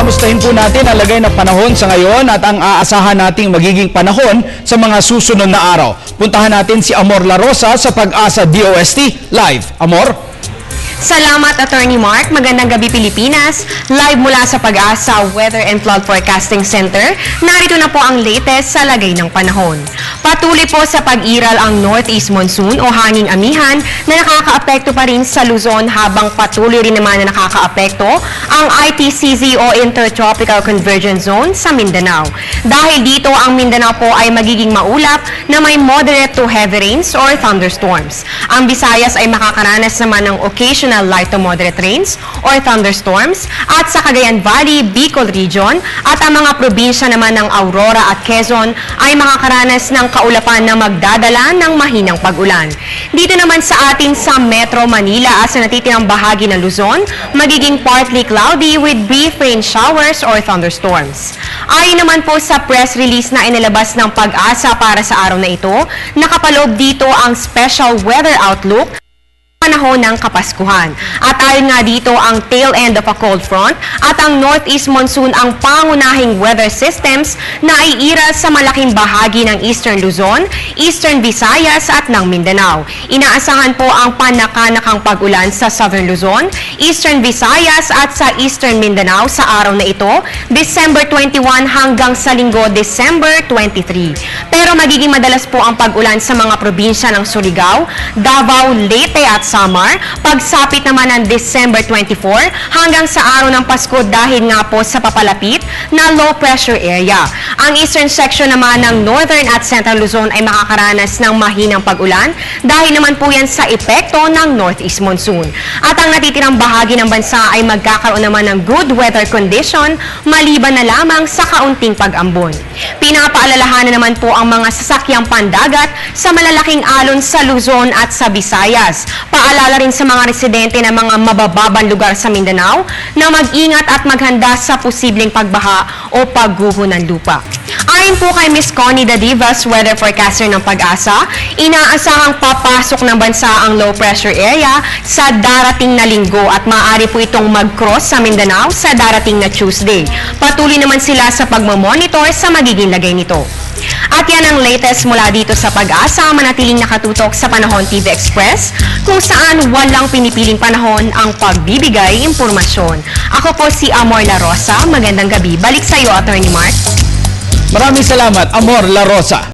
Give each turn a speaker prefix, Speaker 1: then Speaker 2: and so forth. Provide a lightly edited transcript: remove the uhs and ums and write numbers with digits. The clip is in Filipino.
Speaker 1: kamustahin po natin ang lagay ng panahon sa ngayon at ang aasahan nating magiging panahon sa mga susunod na araw. Puntahan natin si Amor La Rosa sa Pag-asa DOST Live. Amor?
Speaker 2: Salamat, Attorney Mark. Magandang gabi, Pilipinas. Live mula sa Pag-asa Weather and Flood Forecasting Center, narito na po ang latest sa lagay ng panahon. Patuloy po sa pag-iral ang Northeast Monsoon o hanging amihan na nakakaapekto pa rin sa Luzon habang patuloy rin naman na nakakaapekto ang ITCZ o Intertropical Convergence Zone sa Mindanao. Dahil dito, ang Mindanao po ay magiging maulap na may moderate to heavy rains or thunderstorms. Ang Visayas ay makakaranas naman ng occasional light to moderate rains or thunderstorms at sa Cagayan Valley, Bicol Region at ang mga probinsya naman ng Aurora at Quezon ay makakaranas ng kaulapan na magdadala ng mahinang pag-ulan. Dito naman sa atin sa Metro Manila at sa natitirang bahagi ng Luzon, magiging partly cloudy with brief rain showers or thunderstorms. Ayon naman po sa press release na inilabas ng Pag-asa para sa araw na ito, nakapaloob dito ang special weather outlook panahon ng Kapaskuhan. At ayon nga dito ang tail end of a cold front at ang Northeast Monsoon ang pangunahing weather systems na iiral sa malaking bahagi ng Eastern Luzon, Eastern Visayas at ng Mindanao. Inaasahan po ang panakanakang pag-ulan sa Southern Luzon, Eastern Visayas at sa Eastern Mindanao sa araw na ito, December 21 hanggang sa linggo, December 23. Pero magiging madalas po ang pag-ulan sa mga probinsya ng Surigao, Davao, Leyte at Samar, pagsapit naman ng December 24 hanggang sa araw ng Pasko dahil nga po sa papalapit na low pressure area. Ang eastern section naman ng Northern at Central Luzon ay makakaranas ng mahinang pag-ulan dahil naman po yan sa epekto ng Northeast Monsoon. At ang natitirang bahagi ng bansa ay magkakaroon naman ng good weather condition maliban na lamang sa kaunting pag-ambon. Pinapaalalahanan naman po ang mga sasakyang pandagat sa malalaking alon sa Luzon at sa Visayas. Paalala rin sa mga residente ng mga mabababang lugar sa Mindanao na mag-ingat at maghanda sa posibleng pagbaha o pagguho ng lupa. Ayon po kay Ms. Connie Dadivas, weather forecaster ng Pag-asa, inaasahang papasok ng bansa ang low pressure area sa darating na linggo at maaari po itong mag-cross sa Mindanao sa darating na Tuesday. Patuloy naman sila sa pagmamonitor sa magiging lagay nito. At yan ang latest mula dito sa Pag-asa, manatiling nakatutok sa Panahon TV Express, kung saan walang pinipiling panahon ang pagbibigay impormasyon. Ako po si Amor La Rosa, magandang gabi. Balik sa iyo, Attorney Mark.
Speaker 1: Maraming salamat, Amor La Rosa.